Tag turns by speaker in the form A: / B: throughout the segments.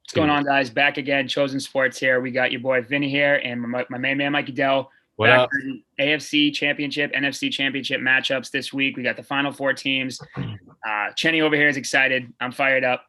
A: What's going on, guys? Back again, Chosen Sports here. We got your boy Vinny here and my main man Mikey Dell.
B: What
A: Back
B: up?
A: for the AFC Championship, NFC Championship matchups this week. We got the final four teams. Chenny over here is excited. I'm fired up.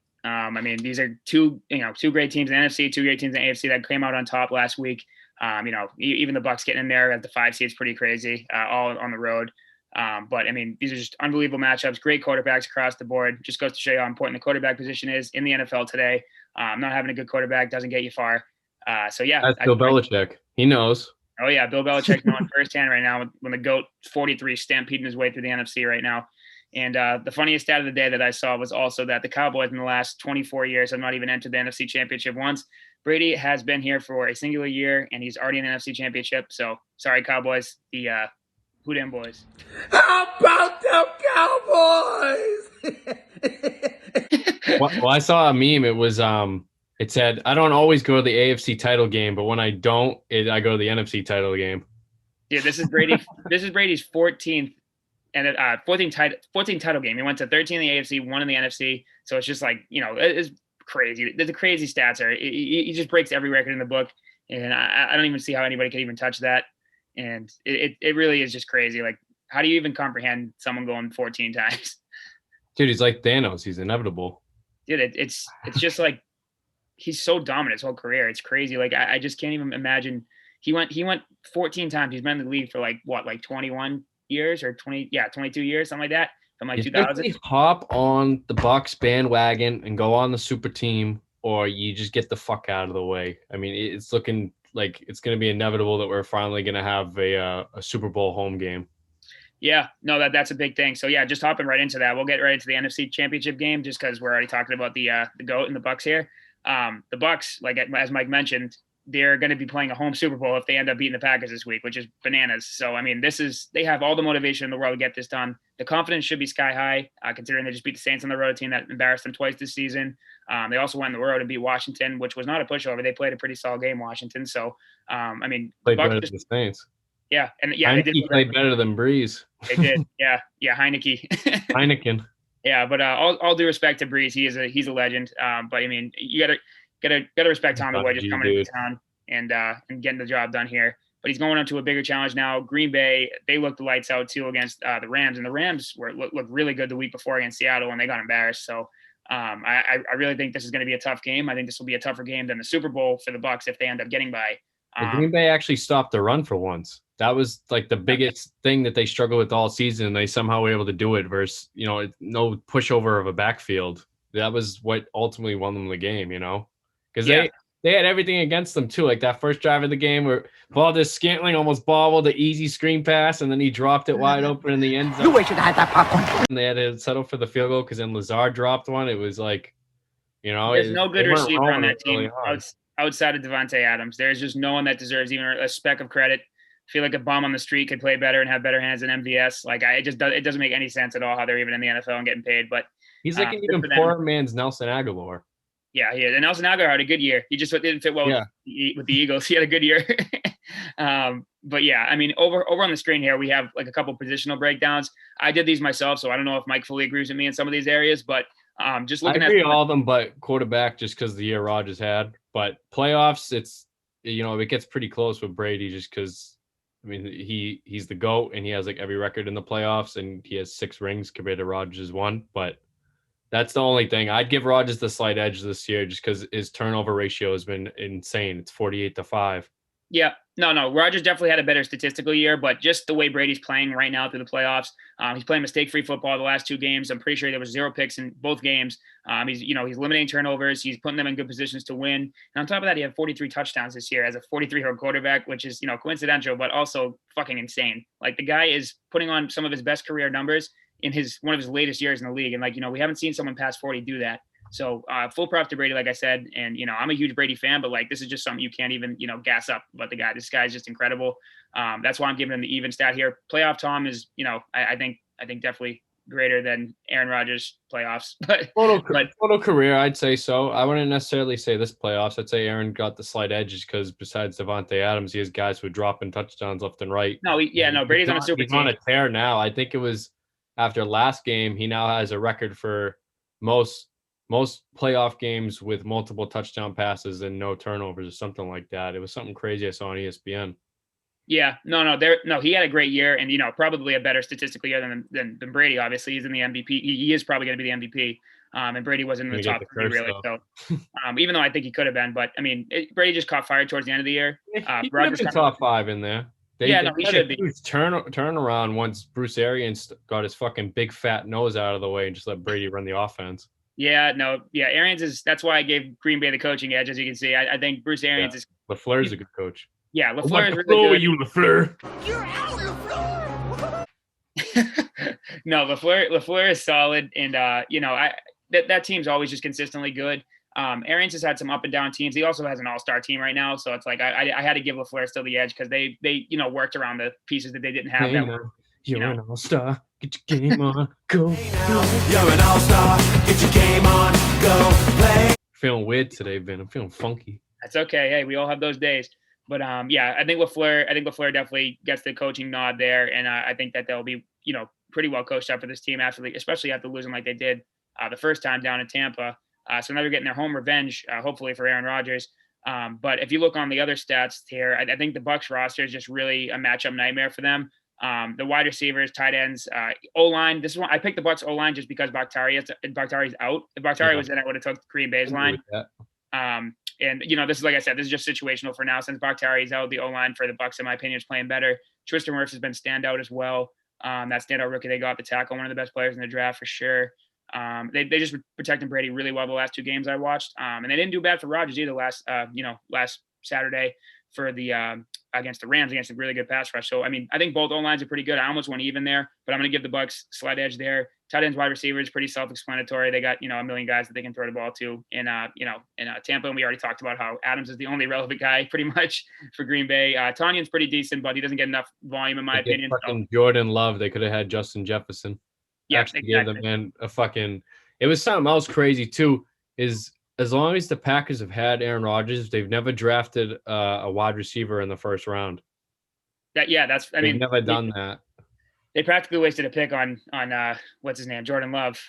A: These are two great teams in the NFC, two great teams in the AFC that came out on top last week. Even the Bucs getting in there at the 5 seed is pretty crazy, all on the road. These are just unbelievable matchups. Great quarterbacks across the board. Just goes to show you how important the quarterback position is in the NFL today. Not having a good quarterback doesn't get you far.
B: That's Bill Belichick. He knows.
A: Oh, yeah. Bill Belichick's knowing firsthand right now when the GOAT 43 stampeding his way through the NFC right now. And the funniest stat of the day that I saw was also that the Cowboys in the last 24 years have not even entered the NFC Championship once. Brady has been here for a singular year, and he's already in the NFC Championship. So, sorry, Cowboys. Who them boys?
C: How about them Cowboys?
B: Well, I saw a meme. It said, "I don't always go to the AFC title game, but when I don't, I go to the NFC title game."
A: Yeah, this is Brady. This is Brady's 14th and 14th title game. He went to 13 in the AFC, 1 in the NFC. So it's just like, it's crazy. The crazy stats are. He just breaks every record in the book, and I don't even see how anybody can even touch that. And it really is just crazy. Like, how do you even comprehend someone going 14 times?
B: Dude, he's like Thanos. He's inevitable.
A: Dude, it's just like he's so dominant his whole career. It's crazy. Like I just can't even imagine. He went 14 times. He's been in the league for like 21 years or 22 years, something like that. From like 2000.
B: You hop on the Bucs bandwagon and go on the super team, or you just get the fuck out of the way. I mean, it's looking like it's going to be inevitable that we're finally going to have a Super Bowl home game.
A: Yeah, no, that's a big thing. So yeah, just hopping right into that. We'll get right into the NFC Championship game just because we're already talking about the GOAT and the Bucs here. The Bucs, like as Mike mentioned, they're going to be playing a home Super Bowl if they end up beating the Packers this week, which is bananas. So I mean, they have all the motivation in the world to get this done. The confidence should be sky high, considering they just beat the Saints on the road, a team that embarrassed them twice this season. They also went on the road and beat Washington, which was not a pushover. They played a pretty solid game, Washington. So
B: played better than the Saints.
A: Yeah, and
B: they did play better than Breeze.
A: They did. Yeah,
B: Heineken.
A: Yeah, but all due respect to Breeze, he's a legend. But I mean, you gotta respect Tom the way just coming into town and getting the job done here. But he's going up to a bigger challenge now. Green Bay, they looked the lights out too against the Rams, and the Rams looked really good the week before against Seattle, and they got embarrassed. So I really think this is going to be a tough game. I think this will be a tougher game than the Super Bowl for the Bucs if they end up getting by.
B: Green Bay actually stopped the run for once. That was like the biggest thing that they struggled with all season, and they somehow were able to do it versus, no pushover of a backfield. That was what ultimately won them the game, because they had everything against them too. Like that first drive of the game where Valdez-Scantling almost bobbled the easy screen pass, and then he dropped it wide open in the end zone.
C: You wish you'd had that popcorn.
B: And they had to settle for the field goal because then Lazard dropped one. It was like,
A: there's no good receiver on that team outside of Devontae Adams. There's just no one that deserves even a speck of credit. I feel like a bum on the street could play better and have better hands than MVS. Like it doesn't make any sense at all how they're even in the NFL and getting paid. But
B: he's like an even poorer man's Nelson Aguilar.
A: Yeah, he is. And Nelson Aguilar had a good year. He just didn't fit well with the Eagles. He had a good year. But yeah, I mean, over on the screen here, we have like a couple positional breakdowns. I did these myself, so I don't know if Mike fully agrees with me in some of these areas, but just looking
B: I agree all of them, but quarterback just because the year Rodgers had. But playoffs, it's it gets pretty close with Brady just because he's the GOAT and he has like every record in the playoffs and he has 6 rings compared to Rodgers' 1. But that's the only thing. I'd give Rodgers the slight edge this year just because his turnover ratio has been insane. It's 48-5.
A: Yeah, no. Rodgers definitely had a better statistical year, but just the way Brady's playing right now through the playoffs, he's playing mistake-free football the last 2 games. I'm pretty sure there was 0 picks in both games. He's limiting turnovers. He's putting them in good positions to win. And on top of that, he had 43 touchdowns this year as a 43-year-old quarterback, which is, coincidental, but also fucking insane. Like the guy is putting on some of his best career numbers in one of his latest years in the league. And we haven't seen someone past 40 do that. So full props to Brady, like I said, and I'm a huge Brady fan, but this is just something you can't even gas up about the guy. This guy is just incredible. That's why I'm giving him the even stat here. Playoff Tom is I think definitely greater than Aaron Rodgers playoffs. But
B: total career, I'd say so. I wouldn't necessarily say this playoffs. I'd say Aaron got the slight edges because besides Devontae Adams, he has guys who are dropping touchdowns left and right.
A: Brady's on a super
B: team.
A: He's
B: on a tear now. I think it was after last game. He now has a record for most most playoff games with multiple touchdown passes and no turnovers or something like that. It was something crazy I saw on ESPN.
A: Yeah, he had a great year, and probably a better statistical year than Brady. Obviously, he's in the MVP. He is probably going to be the MVP. And Brady wasn't in the top three really. So, even though I think he could have been, but I mean, Brady just caught fire towards the end of the year.
B: He could have been top 5 in there.
A: He should be.
B: Turnaround once Bruce Arians got his fucking big fat nose out of the way and just let Brady run the offense.
A: Arians that's why I gave Green Bay the coaching edge, as you can see. I think Bruce Arians is.
B: LaFleur's a good coach.
A: Yeah, LaFleur is really good.
B: You LaFleur.
C: You're out, LaFleur.
A: No, LaFleur is solid, and that team's always just consistently good. Arians has had some up and down teams. He also has an all-star team right now, so it's like I had to give LaFleur still the edge because they worked around the pieces that they didn't have.
B: You're an all-star. Get your game on. Go.
D: You're an all-star. Get your game on. Go play.
B: Feeling weird today, Ben. I'm feeling funky.
A: That's okay. Hey, we all have those days. But I think LaFleur definitely gets the coaching nod there, and I think that they'll be pretty well coached up for this team especially after losing like they did the first time down in Tampa. So now they're getting their home revenge, hopefully for Aaron Rodgers. But if you look on the other stats here, I think the Bucs roster is just really a matchup nightmare for them. The wide receivers, tight ends, O-line. This is one I picked the Bucs O-line just because Bakhtiari's out. If Bakhtiari was in, I would have took Green Bay's line. And this is, like I said, this is just situational for now. Since Bakhtiari's out, the O-line for the Bucs, in my opinion, is playing better. Tristan Wirfs has been standout as well. That standout rookie they got, the tackle, one of the best players in the draft for sure. They just were protecting Brady really well the last 2 games I watched. And they didn't do bad for Rodgers either last Saturday for the against the Rams, against a really good pass rush. So, I mean, I think both O-lines are pretty good. I almost went even there, but I'm going to give the Bucs slight edge there. Tight ends, wide receivers, pretty self-explanatory. They got, a million guys that they can throw the ball to in Tampa. And we already talked about how Adams is the only relevant guy pretty much for Green Bay. Tonyan's pretty decent, but he doesn't get enough volume in my opinion.
B: Fucking Jordan Love. They could have had Justin Jefferson.
A: Yeah,
B: exactly. Gave the man a fucking. It was something else crazy too. Is as long as the Packers have had Aaron Rodgers, they've never drafted a wide receiver in the first round.
A: They've
B: never done that.
A: They practically wasted a pick on what's his name, Jordan Love.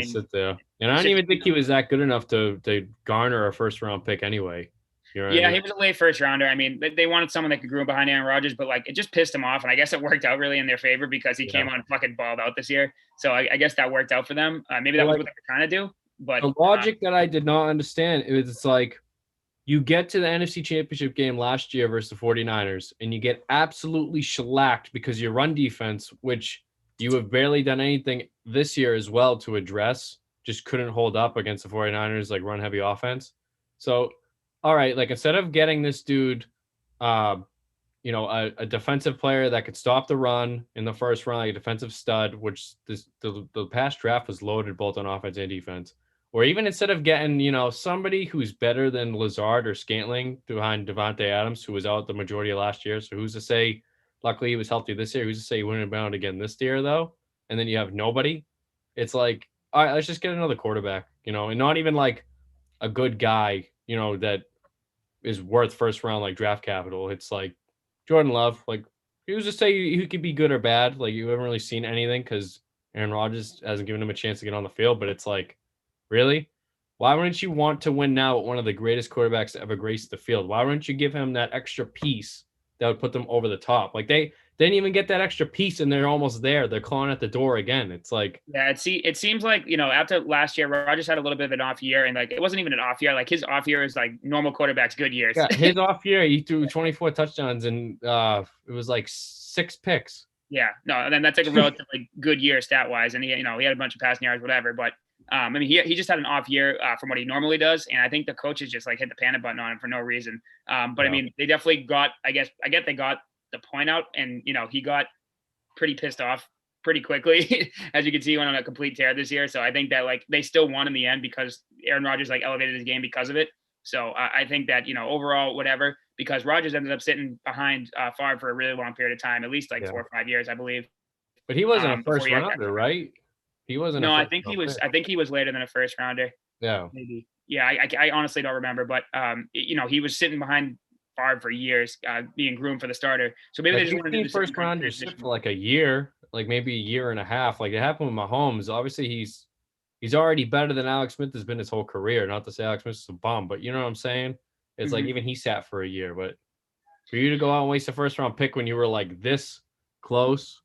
B: Sit there, and I don't even think he was that good enough to garner a first round pick anyway.
A: He was a late first rounder. I mean, they wanted someone that could groom behind Aaron Rodgers, but it just pissed him off. And I guess it worked out really in their favor because he came on and fucking balled out this year. So I guess that worked out for them. Maybe that was what they were trying to do. But
B: the logic that I did not understand is like you get to the NFC Championship game last year versus the 49ers and you get absolutely shellacked because your run defense, which you have barely done anything this year as well to address, just couldn't hold up against the 49ers, run heavy offense. So, all right, instead of getting this dude, a defensive player that could stop the run in the first round, a defensive stud, which the past draft was loaded both on offense and defense. Or even instead of getting, somebody who's better than Lazard or Scantling behind Devontae Adams, who was out the majority of last year. So who's to say, luckily he was healthy this year. Who's to say he wouldn't have been out again this year, though? And then you have nobody. It's like, all right, let's just get another quarterback, and not even a good guy, that is worth first round, draft capital. It's like Jordan Love, who's to say he could be good or bad? You haven't really seen anything because Aaron Rodgers hasn't given him a chance to get on the field, but it's really? Why wouldn't you want to win now with one of the greatest quarterbacks to ever grace the field? Why wouldn't you give him that extra piece that would put them over the top? They didn't even get that extra piece and they're almost there. They're clawing at the door again. It's
A: it seems like, after last year, Rodgers had a little bit of an off year and it wasn't even an off year. His off year is normal quarterback's good years.
B: Yeah, his off year, he threw 24 touchdowns and it was 6 picks.
A: Yeah, no, and then that's a relatively good year stat wise. And he had a bunch of passing yards, whatever, but he just had an off year from what he normally does, and I think the coaches just hit the panic button on him for no reason. But they definitely got. I get they got the point out, and he got pretty pissed off pretty quickly. As you can see, he went on a complete tear this year. So I think that they still won in the end because Aaron Rodgers elevated his game because of it. So I think that overall whatever, because Rodgers ended up sitting behind Favre for a really long period of time, at least 4 or 5 years, I believe.
B: But he wasn't a first rounder, right? He wasn't.
A: No, I think he was later than a first rounder.
B: Yeah,
A: maybe. Yeah, I honestly don't remember, but he was sitting behind Favre for years, being groomed for the starter. So maybe they just wanted to do
B: first rounders for a year, maybe a year and a half. It happened with Mahomes. Obviously, he's he's already better than Alex Smith has been his whole career. Not to say Alex Smith is a bum, but you know what I'm saying? It's like even he sat for a year. But for you to go out and waste a first round pick when you were like this close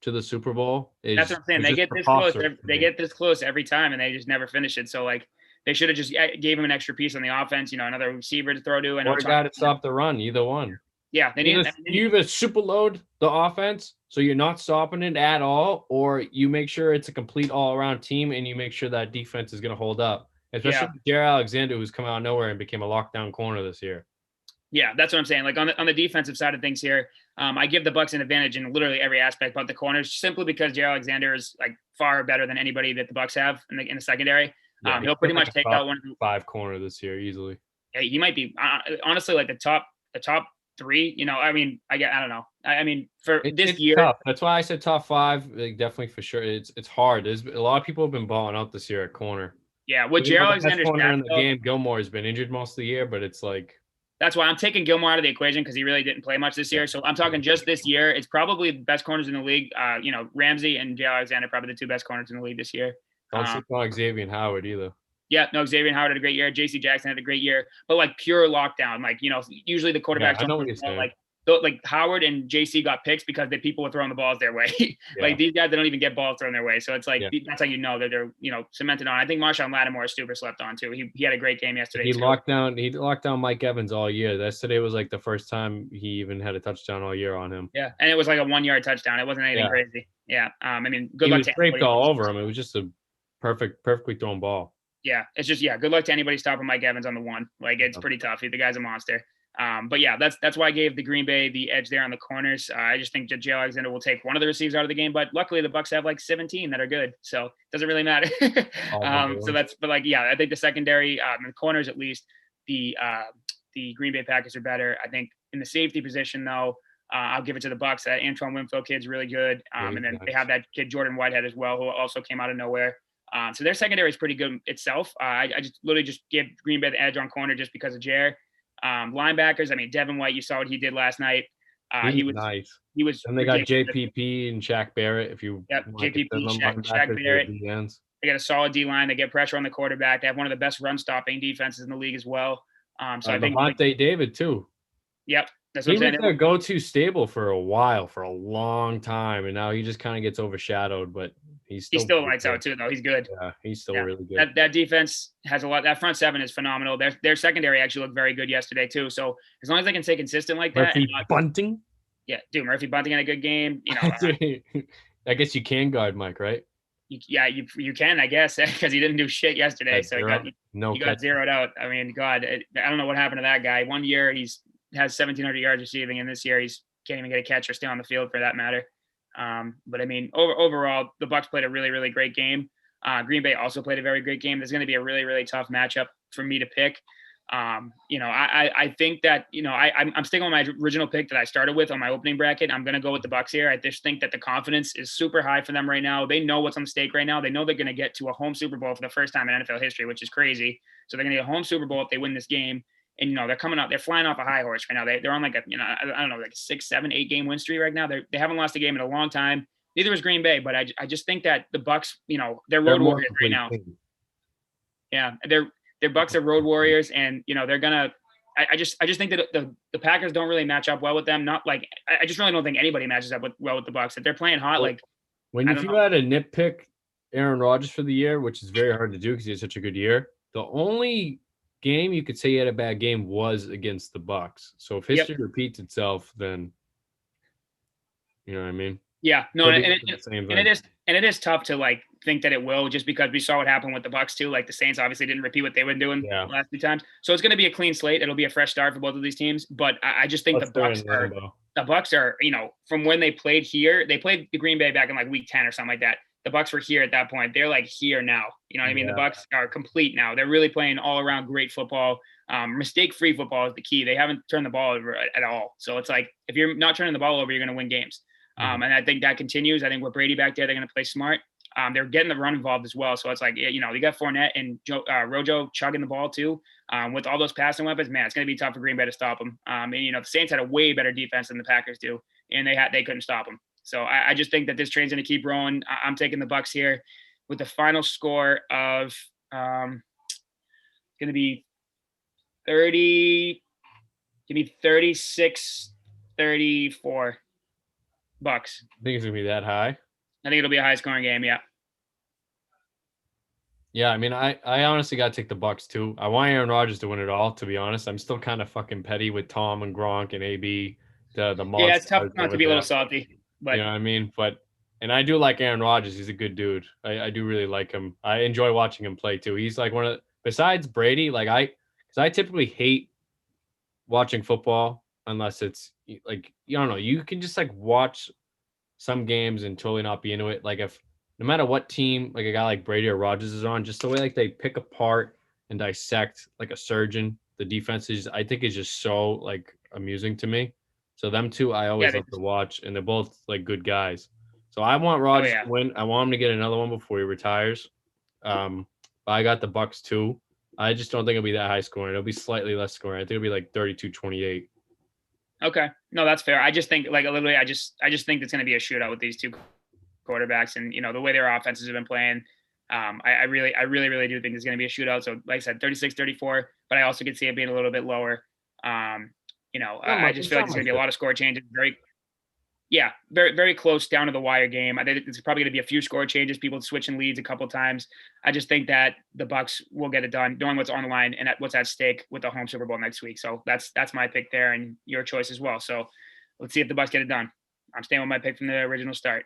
B: to the Super Bowl
A: That's what I'm saying.
B: is
A: They
B: just
A: get this close.
B: preposterous to
A: They
B: me.
A: get this close every time, and they just never finish it. So like they should have just gave him an extra piece on the offense. You know, another receiver to throw to, and
B: Or a guy to stop the run. Either one.
A: yeah, they need.
B: You either super load the offense so you're not stopping it at all, or you make sure it's a complete all around team and you make sure that defense is going to hold up. Especially with Jared Alexander, who's come out of nowhere and became a lockdown corner this year.
A: Yeah, that's what I'm saying. Like on the defensive side of things here, I give the Bucs an advantage in literally every aspect, but the corners, simply because Jared Alexander is like far better than anybody that the Bucs have in the secondary.
B: Yeah,
A: he'll pretty much take out one
B: 5 corner this year easily.
A: Yeah, he might be honestly like the top 3. You know, I mean, I don't know. I mean, for this year,
B: tough. That's why I said top 5. Like, definitely for sure. It's hard. There's a lot of people have been balling out this year at corner.
A: Yeah, with Jared Alexander's
B: corner in the game, Gilmore has been injured most of the year, but it's like.
A: That's why I'm taking Gilmore out of the equation because he really didn't play much this year. So I'm talking just this year. It's probably the best corners in the league. You know, Ramsey and Jared Alexander probably the 2 best corners in the league this year.
B: Don't sleep on Xavier Howard either.
A: Yeah, no, Xavier Howard had a great year. J.C. Jackson had a great year, but like pure lockdown. Like, you know, usually the quarterbacks like Howard and J.C. got picks because the people were throwing the balls their way. Like these guys, they don't even get balls thrown their way. So it's like that's how you know that they're, you know, cemented on. I think Marshawn Lattimore is super slept on too. He had a great game yesterday.
B: He locked down Mike Evans all year. Yesterday was like the first time he even had a touchdown all year on him.
A: Yeah, and it was like a 1-yard touchdown. It wasn't anything crazy. Yeah, I mean, good luck to
B: scraped all over him. It was just a perfectly thrown ball.
A: Yeah, it's just good luck to anybody stopping Mike Evans on the one. Like it's pretty tough. The guy's a monster. But yeah, that's why I gave the Green Bay the edge there on the corners. I just think that Jared Alexander will take one of the receivers out of the game, but luckily the Bucs have like 17 that are good, so it doesn't really matter. I think the secondary, the corners at least, the Green Bay Packers are better. I think in the safety position though, I'll give it to the Bucs. That Antoine Winfield kid's really good, and then they have that kid Jordan Whitehead as well, who also came out of nowhere. So their secondary is pretty good itself. I just literally give Green Bay the edge on corner just because of Jared. Linebackers, I mean, Devin White, you saw what he did last night. He was nice. He was.
B: And they got JPP and Shaq Barrett. If you
A: JPP, Shaq Barrett. They got a solid D line. They get pressure on the quarterback. They have one of the best run stopping defenses in the league as well. So I think
B: Devontae David too.
A: Yep, that's what I'm saying.
B: He was their go-to stable for a long time, and now he just kind of gets overshadowed. But he still lights
A: out too, though. He's good.
B: Yeah, he's still really good.
A: That defense has a lot. That front seven is phenomenal. Their secondary actually looked very good yesterday too. So as long as they can stay consistent like that.
B: Murphy Bunting.
A: Yeah, dude, Murphy Bunting had a good game. You know,
B: I guess you can guard Mike, right?
A: You can, I guess, because he didn't do shit yesterday. So he got zeroed out. I mean, God, I don't know what happened to that guy. One year has 1,700 yards receiving, and this year he's can't even get a catch or stay on the field for that matter. But I mean, overall, the Bucs played a really, really great game. Green Bay also played a very great game. There's going to be a really, really tough matchup for me to pick. I think that, I'm sticking with my original pick that I started with on my opening bracket. I'm going to go with the Bucs here. I just think that the confidence is super high for them right now. They know what's on stake right now. They know they're going to get to a home Super Bowl for the first time in NFL history, which is crazy. So they're going to get a home Super Bowl if they win this game. And, they're coming out, they're flying off a high horse right now. They're on like a, I don't know, like a 6, 7, 8 game win streak right now. They haven't lost a game in a long time. Neither was Green Bay, but I just think that the Bucs, they're road warriors right now. Yeah. Their Bucs are road warriors, and, they're going to, I just think that the Packers don't really match up well with them. Not like, I just really don't think anybody matches up well with the Bucs. If they're playing hot, like.
B: If you had to nitpick Aaron Rodgers for the year, which is very hard to do because he had such a good year, the only game you could say he had a bad game was against the Bucs. So if history repeats itself, then you know what I mean?
A: Yeah, no, and it is tough to like think that it will, just because we saw what happened with the Bucs too. Like the Saints obviously didn't repeat what they were doing the last 2 times, so it's going to be a clean slate. It'll be a fresh start for both of these teams. But I just think the Bucs are, from when they played here, they played the Green Bay back in like week 10 or something like that. The Bucs were here at that point. They're like here now. You know what I mean? The Bucs are complete now. They're really playing all around great football. Mistake-free football is the key. They haven't turned the ball over at all. So it's like, if you're not turning the ball over, you're going to win games. And I think that continues. I think with Brady back there, they're going to play smart. They're getting the run involved as well. So it's like, you got Fournette and Rojo chugging the ball too. With all those passing weapons, man, it's going to be tough for Green Bay to stop them. And the Saints had a way better defense than the Packers do, and they couldn't stop them. So I just think that this train's going to keep rolling. I'm taking the Bucs here. with the final score of going to be 30. Give me 36-34 Bucks.
B: think it's gonna be that high.
A: I think it'll be a high scoring game. Yeah.
B: Yeah, I mean, I honestly got to take the Bucks too. I want Aaron Rodgers to win it all. To be honest, I'm still kind of fucking petty with Tom and Gronk and AB, the
A: Yeah, it's tough
B: monsters
A: not
B: over
A: to be a little
B: there.
A: salty, but
B: You know what I mean? And I do like Aaron Rodgers. He's a good dude. I do really like him. I enjoy watching him play too. He's like one of besides Brady, because I typically hate watching football unless it's like, you don't know, you can just like watch some games and totally not be into it. Like if no matter what team like a guy like Brady or Rodgers is on, just the way like they pick apart and dissect like a surgeon, the defenses, I think is just so like amusing to me. So them two I
A: yeah,
B: always love to watch, and they're both like good guys. So I want
A: oh
B: Rodgers
A: yeah.
B: to win. I want him to get another one before he retires. But I got the Bucks too. I just don't think it'll be that high scoring. It'll be slightly less scoring. I think it'll be like 32-28.
A: Okay, no, that's fair. I just think like literally, I just think it's going to be a shootout with these two quarterbacks, and the way their offenses have been playing. I really do think it's going to be a shootout. So like I said, 36-34, but I also could see it being a little bit lower. I just feel like there's going to be a lot of score changes. Very, very close down to the wire game. I think it's probably going to be a few score changes, people switching leads a couple times. I just think that the Bucks will get it done, knowing what's on the line and what's at stake with the home Super Bowl next week. So that's my pick there, and your choice as well. So let's see if the Bucks get it done. I'm staying with my pick from the original start.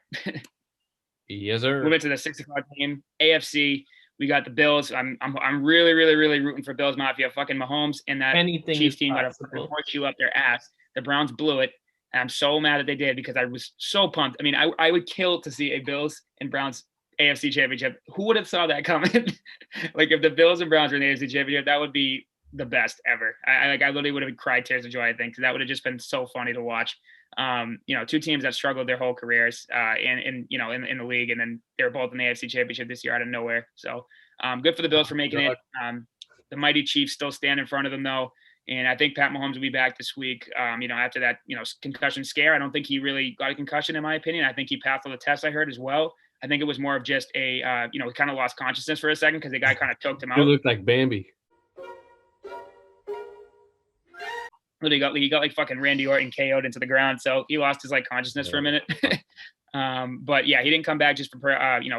B: Yes, sir.
A: Moving to the 6:00 game, AFC. We got the Bills. I'm really, really, really rooting for Bills Mafia. Fucking Mahomes and that
B: Anything
A: Chiefs
B: is
A: team got a
B: possible.
A: fucking horseshoe up their ass. The Browns blew it. And I'm so mad that they did because I was so pumped. I mean, I would kill to see a Bills and Browns AFC Championship. Who would have saw that coming? Like if the Bills and Browns were in the AFC Championship, that would be the best ever. I literally would have cried tears of joy, I think, because that would have just been so funny to watch. Two teams that struggled their whole careers in the league, and then they were both in the AFC Championship this year out of nowhere. So good for the Bills for making it. The mighty Chiefs still stand in front of them though. And I think Pat Mahomes will be back this week. After that, concussion scare. I don't think he really got a concussion, in my opinion. I think he passed all the tests, I heard as well. I think it was more of just he kind of lost consciousness for a second because the guy kind of choked him out.
B: He looked like Bambi.
A: Literally he got like fucking Randy Orton KO'd into the ground. So he lost his like consciousness for a minute. But yeah, he didn't come back just for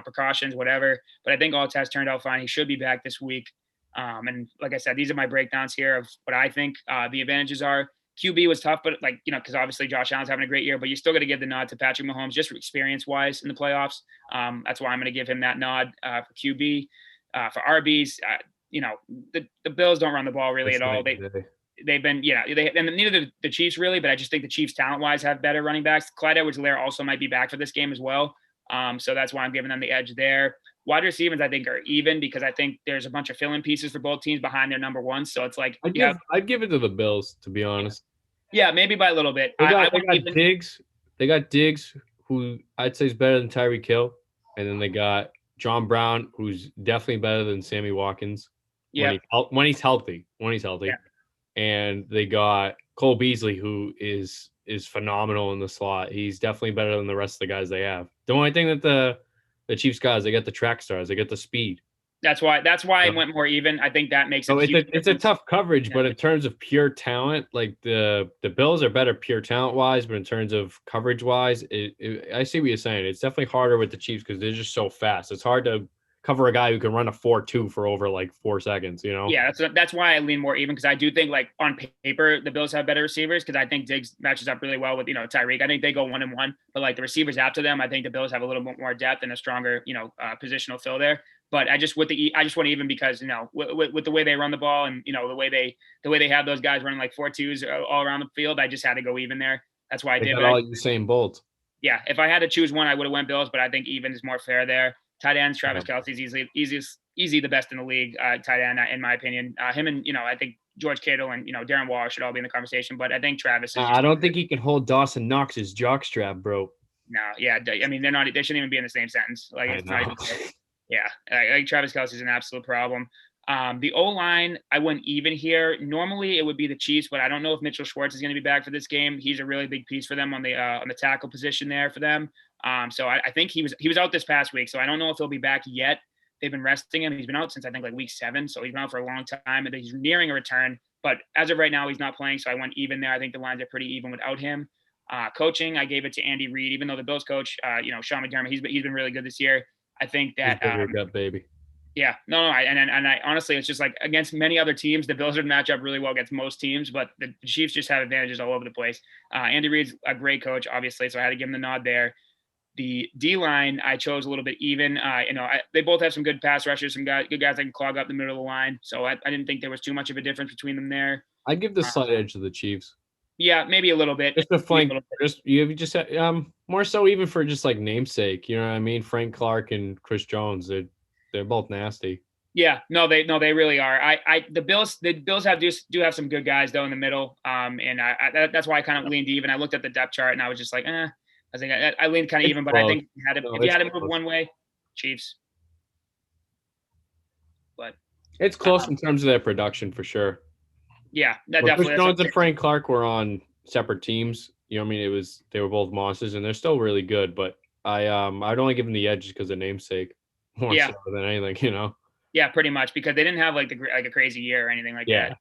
A: precautions, whatever. But I think all tests turned out fine. He should be back this week. And like I said, these are my breakdowns here of what I think the advantages are. QB was tough, but because obviously Josh Allen's having a great year, but you still got to give the nod to Patrick Mahomes just experience-wise in the playoffs. That's why I'm going to give him that nod for QB. For RBs, the Bills don't run the ball really at all. They've been, and neither the Chiefs really, but I just think the Chiefs talent-wise have better running backs. Clyde Edwards-Helaire also might be back for this game as well. So that's why I'm giving them the edge there. Wide receivers, I think, are even because I think there's a bunch of fill-in pieces for both teams behind their number one. So it's like
B: I'd give it to the Bills, to be honest.
A: Yeah, maybe by a little bit.
B: They got Diggs. They got Diggs, who I'd say is better than Tyreek Hill, and then they got John Brown, who's definitely better than Sammy Watkins.
A: Yeah,
B: when he's healthy.
A: Yeah.
B: And they got Cole Beasley, who is phenomenal in the slot. He's definitely better than the rest of the guys they have. The only thing that the Chiefs guys, they get the track stars, they get the speed.
A: That's why I went more even. I think that makes
B: so it's a tough coverage, but in terms of pure talent, like the Bills are better pure talent wise, but in terms of coverage wise, I see what you're saying. It's definitely harder with the Chiefs because they're just so fast. It's hard to cover a guy who can run a 4.2 for over like 4 seconds,
A: Yeah, that's why I lean more even because I do think like on paper the Bills have better receivers because I think Diggs matches up really well with Tyreek. I think they go 1-1, but like the receivers after them, I think the Bills have a little bit more depth and a stronger positional fill there. But I just want to even because with the way they run the ball and the way they have those guys running like 4.2s all around the field, I just had to go even there. That's why I did.
B: All Usain Bolt.
A: Yeah, if I had to choose one, I would have went Bills, but I think even is more fair there. Tight ends, Travis Kelce's easy the best in the league. Tight end, in my opinion. Him and I think George Kittle and Darren Waller should all be in the conversation, but I think Travis.
B: I don't think he can hold Dawson Knox's jockstrap, bro.
A: No, yeah, I mean they're not. They shouldn't even be in the same sentence. Like it's not even. Yeah, I think Travis Kelce is an absolute problem. The O-line, I went even here. Normally it would be the Chiefs, but I don't know if Mitchell Schwartz is going to be back for this game. He's a really big piece for them on the tackle position there for them. So I think he was out this past week. So I don't know if he'll be back yet. They've been resting him. He's been out since I think like week 7. So he's been out for a long time, and he's nearing a return. But as of right now, he's not playing. So I went even there. I think the lines are pretty even without him. Coaching, I gave it to Andy Reid, even though the Bills coach, Sean McDermott, he's been really good this year. I think that
B: baby.
A: Yeah, no, I honestly, it's just like against many other teams, the Bills would match up really well against most teams, but the Chiefs just have advantages all over the place. Andy Reid's a great coach, obviously, so I had to give him the nod there. The D-line, I chose a little bit even. They both have some good pass rushers, some good guys that can clog up the middle of the line, so I didn't think there was too much of a difference between them there.
B: I'd give the slight edge to the Chiefs.
A: Yeah, maybe a little bit.
B: Just the flank, just more so even for just like namesake, you know what I mean? Frank Clark and Chris Jones, they're both nasty.
A: Yeah, no, they really are. The Bills do have some good guys though in the middle. And that's why I kind of leaned even. I looked at the depth chart and I was just like, I think I leaned kind of even, but I think if you had to move one way, Chiefs. But
B: it's close in terms of their production for sure.
A: Yeah, definitely.
B: Chris Jones and Frank Clark were on separate teams. You know what I mean? They were both monsters, and they're still really good. But I'd only give them the edge because of namesake, more so than anything, you know.
A: Yeah, pretty much, because they didn't have like a crazy year or anything like that.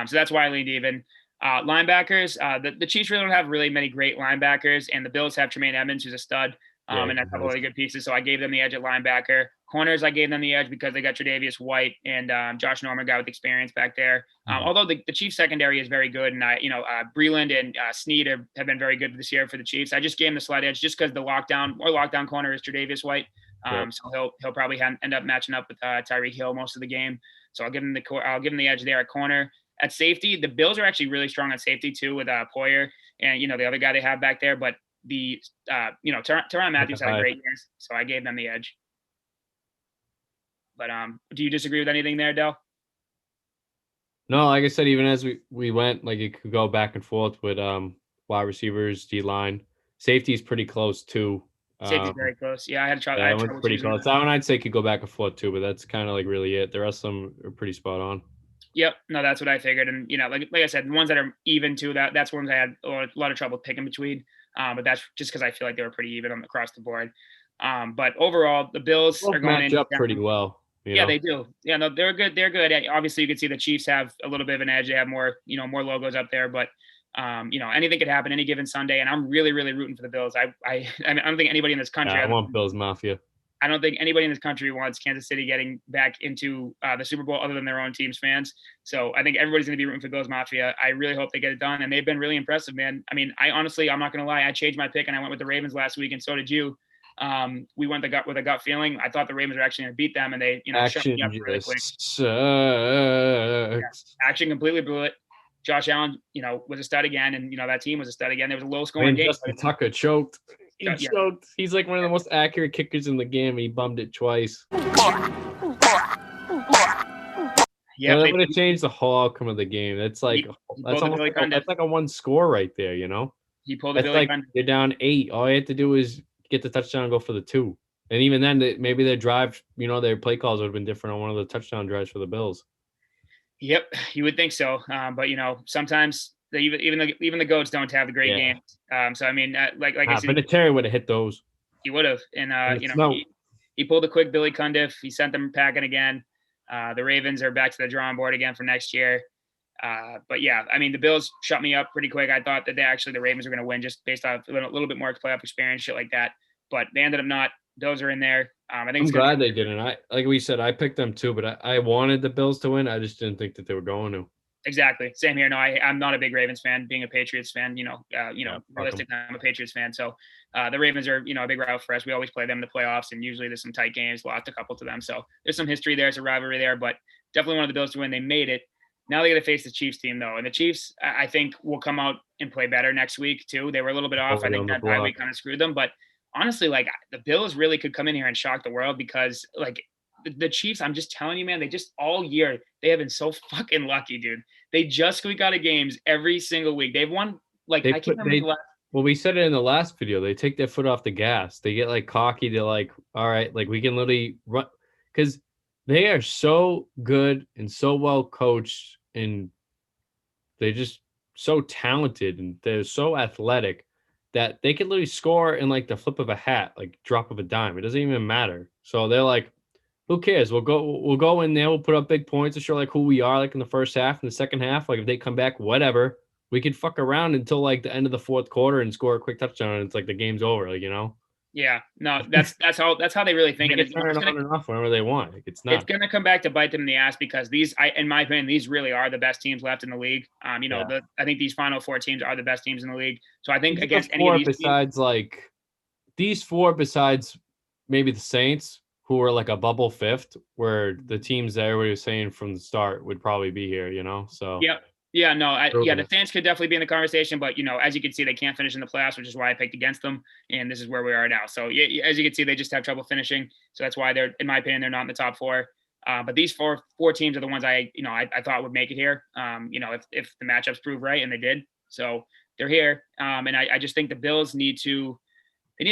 A: So that's why I leaned even. Linebackers, the Chiefs really don't have really many great linebackers, and the Bills have Tremaine Edmonds, who's a stud, and a couple of really good pieces. So I gave them the edge at linebacker. Corners, I gave them the edge because they got Tre'Davious White and Josh Norman, guy with experience back there. Although the Chiefs secondary is very good, and Breland and Snead have been very good this year for the Chiefs. I just gave them the slight edge just because the lockdown corner is Tre'Davious White. So he'll probably end up matching up with Tyreek Hill most of the game. So I'll give him the edge there at corner. At safety, the Bills are actually really strong at safety too with Poyer and the other guy they have back there. But Tyrann Mathieu had a great year, so I gave them the edge. But do you disagree with anything there, Del?
B: No, like I said, even as we went, like it could go back and forth with wide receivers, D line, safety is pretty close too.
A: Safety's very close. Yeah, I had trouble.
B: That one's pretty close. That one I'd say could go back and forth too, but that's kind of like really it. The rest of them are pretty spot on.
A: Yep. No, that's what I figured. And, like I said, the ones that are even too, that's ones I had a lot of trouble picking between. But that's just because I feel like they were pretty even across the board. But overall, the Bills are going
B: match up pretty well.
A: Yeah, they do. Yeah, no, they're good. They're good. Obviously, you can see the Chiefs have a little bit of an edge. They have more logos up there. But, anything could happen any given Sunday. And I'm really, really rooting for the Bills. I don't think anybody in this country.
B: I want Bills Mafia.
A: I don't think anybody in this country wants Kansas City getting back into the Super Bowl other than their own team's fans. So I think everybody's going to be rooting for Bills Mafia. I really hope they get it done. And they've been really impressive, man. I mean, I'm not going to lie. I changed my pick and I went with the Ravens last week, and so did you. We went with a gut feeling. I thought the Ravens were actually going to beat them, and they, shut me up really quick. Action completely blew it. Josh Allen, was a stud again, and that team was a stud again. There was a low scoring game.
B: Justin Tucker choked. Choked. He's like one of the most accurate kickers in the game. He bummed it twice. Yeah, that would have changed the whole outcome of the game. That's like that's like a one score right there.
A: He pulled the Billy Gunn.
B: You're down 8. All you have to do is get the touchdown and go for the 2. And even then, maybe their drive, their play calls would have been different on one of the touchdown drives for the Bills.
A: Yep, you would think so. But sometimes even the goats don't have the great games. So I mean, like I said,
B: Vinatieri would have hit those.
A: He would have, and he pulled a quick Billy Cundiff. He sent them packing again. The Ravens are back to the drawing board again for next year. But yeah, I mean, the Bills shut me up pretty quick. I thought that the Ravens were going to win just based off a little bit more playoff experience, shit like that. But they ended up not. Those are in there. I think
B: I'm glad they didn't. Like we said, I picked them too, but I wanted the Bills to win. I just didn't think that they were going to.
A: Exactly. Same here. No, I'm not a big Ravens fan. Being a Patriots fan, realistically, I'm a Patriots fan. So the Ravens are, a big rival for us. We always play them in the playoffs, and usually there's some tight games, lost a couple to them. So there's some history there. It's a rivalry there, but definitely wanted the Bills to win. They made it. Now they got to face the Chiefs team, though. And the Chiefs, I think, will come out and play better next week, too. They were a little bit off. I think that bye week kind of screwed them. But honestly, the Bills really could come in here and shock the world because, the Chiefs, I'm just telling you, man, they just all year, they have been so fucking lucky, dude. They just squeak out of games every single week. They've won, I can't remember
B: well, we said it in the last video. They take their foot off the gas. They get, cocky. They're all right, we can literally run. Because they are so good and so well coached, and they're just so talented, and they're so athletic that they could literally score in like the flip of a hat, like drop of a dime. It doesn't even matter. So they're like, who cares? We'll go in there, we'll put up big points to show like who we are, like in the first half and the second half. Like if they come back, whatever. We could fuck around until like the end of the fourth quarter and score a quick touchdown, and it's like the game's over, like, you know.
A: Yeah, no, that's how they really think.
B: They
A: And
B: can turn it on and off whenever they want. Like, it's
A: it's
B: not.
A: gonna come back to bite them in the ass because in my opinion, these really are the best teams left in the league. I think these final four teams are the best teams in the league. So I think
B: These
A: against
B: are
A: any of
B: four
A: these teams,
B: besides like these four besides maybe the Saints, who were like a bubble fifth, where the teams that everybody was saying from the start would probably be here, you know. So
A: yeah, yeah, no,
B: Proving
A: the
B: it.
A: Saints could definitely be in the conversation, but as you can see, they can't finish in the playoffs, which is why I picked against them, and this is where we are now. So yeah, as you can see, they just have trouble finishing, so that's why they're, in my opinion, they're not in the top four. But these four teams are the ones I thought would make it here. If the matchups prove right, and they did, so they're here. And I just think the Bills need to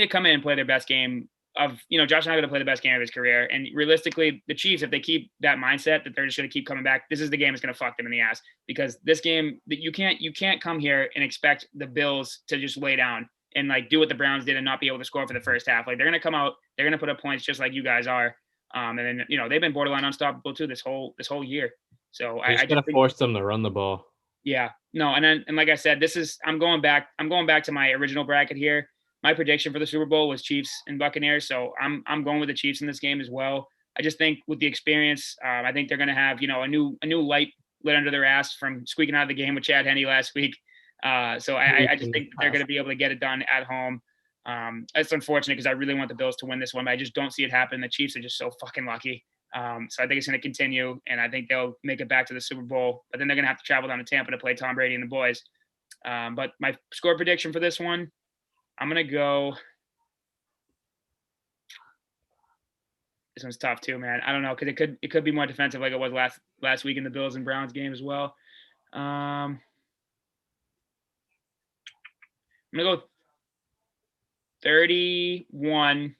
A: come in and play their best game of, Josh and I are going to play the best game of his career. And realistically, the Chiefs, if they keep that mindset that they're just going to keep coming back, this is the game that's going to fuck them in the ass, because this game that you can't come here and expect the Bills to just lay down and like do what the Browns did and not be able to score for the first half. Like they're going to come out, they're going to put up points just like you guys are. And then, they've been borderline unstoppable too this whole year. So
B: I just gotta force them to run the ball.
A: yeah, no. And like I said, I'm going back to my original bracket here. My prediction for the Super Bowl was Chiefs and Buccaneers, so I'm going with the Chiefs in this game as well. I just think with the experience, I think they're going to have a new light lit under their ass from squeaking out of the game with Chad Henne last week. So I just think they're going to be able to get it done at home. It's unfortunate because I really want the Bills to win this one, but I just don't see it happen. The Chiefs are just so fucking lucky. So I think it's going to continue, and I think they'll make it back to the Super Bowl. But then they're going to have to travel down to Tampa to play Tom Brady and the boys. But my score prediction for this one, I'm gonna go. This one's tough too, man. I don't know, because it could be more defensive like it was last week in the Bills and Browns game as well. I'm gonna go 31-28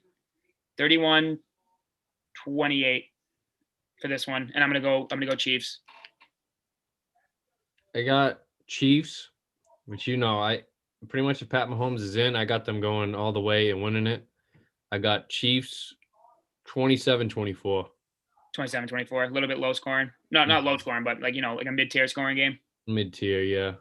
A: for this one, and I'm gonna go Chiefs.
B: I got Chiefs, which I pretty much if Pat Mahomes is in, I got them going all the way and winning it. I got Chiefs 27-24.
A: 27-24, a little bit low scoring. Not low scoring, but like a mid-tier scoring game.
B: Mid-tier, yeah.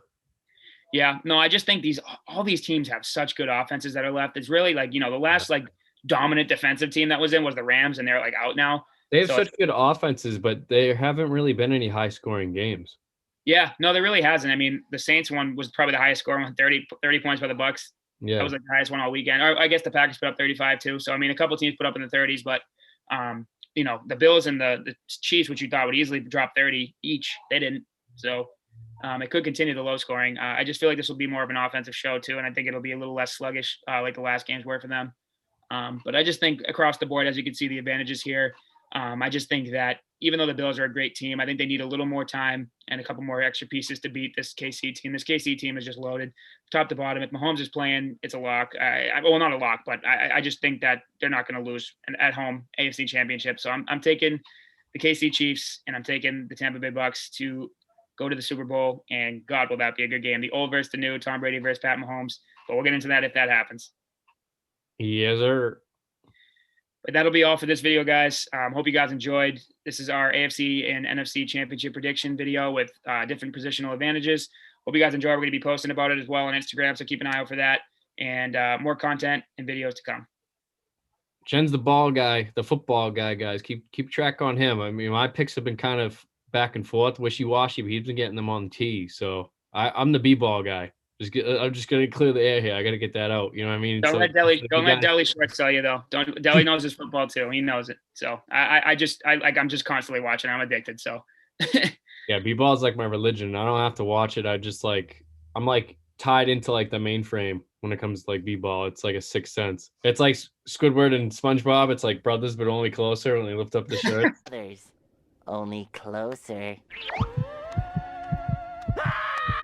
A: Yeah, no, I just think all these teams have such good offenses that are left. It's really like, the last like dominant defensive team that was in was the Rams, and they're like out now.
B: They have such good offenses, but there haven't really been any high-scoring games.
A: Yeah, no, there really hasn't. I mean, the Saints one was probably the highest score, 30 points by the Bucks.
B: Yeah,
A: that was like the highest one all weekend. Or I guess the Packers put up 35 too. So I mean, a couple teams put up in the 30s, but the Bills and the Chiefs, which you thought would easily drop 30 each, they didn't. So it could continue the low scoring. I just feel like this will be more of an offensive show too, and I think it'll be a little less sluggish, like the last games were for them. But I just think across the board, as you can see, the advantages here. I just think that even though the Bills are a great team, I think they need a little more time and a couple more extra pieces to beat this KC team. This KC team is just loaded top to bottom. If Mahomes is playing, it's a lock. Well, not a lock, but I just think that they're not going to lose at home AFC Championship. So I'm taking the KC Chiefs, and I'm taking the Tampa Bay Bucks to go to the Super Bowl, and God, will that be a good game. The old versus the new, Tom Brady versus Pat Mahomes. But we'll get into that if that happens.
B: Yes, sir.
A: But that'll be all for this video, guys. Hope you guys enjoyed. This is our AFC and NFC Championship prediction video with different positional advantages. Hope you guys enjoy. We're going to be posting about it as well on Instagram, so keep an eye out for that. And more content and videos to come.
B: Jen's the ball guy, the football guy, guys. Keep track on him. I mean, my picks have been kind of back and forth, wishy-washy, but he's been getting them on the tee. So I'm the b-ball guy. I'm just gonna clear the air here. I gotta get that out. You know what I mean?
A: Don't let Deli Short sell you though. Deli knows his football too. He knows it. So I'm just constantly watching. I'm addicted. So
B: yeah, b-ball is like my religion. I don't have to watch it. I'm like tied into like the mainframe when it comes to like b-ball. It's like a sixth sense. It's like Squidward and SpongeBob. It's like brothers, but only closer when they lift up the shirt.
E: Brothers, only closer.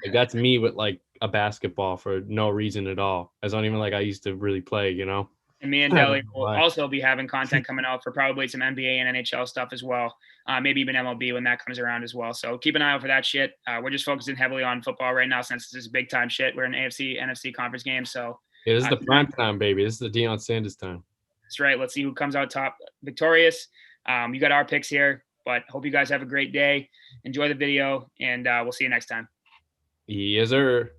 B: Like, that's me with like a basketball for no reason at all. It's not even like I used to really play, you know?
A: And me and Deli will also be having content coming out for probably some NBA and NHL stuff as well. Maybe even MLB when that comes around as well. So keep an eye out for that shit. We're just focusing heavily on football right now since this is big time shit. We're in AFC, NFC conference games. So
B: Yeah, this is the prime time, baby. This is the Deion Sanders time.
A: That's right. Let's see who comes out top victorious. You got our picks here, but hope you guys have a great day. Enjoy the video, and we'll see you next time.
B: Yes, sir.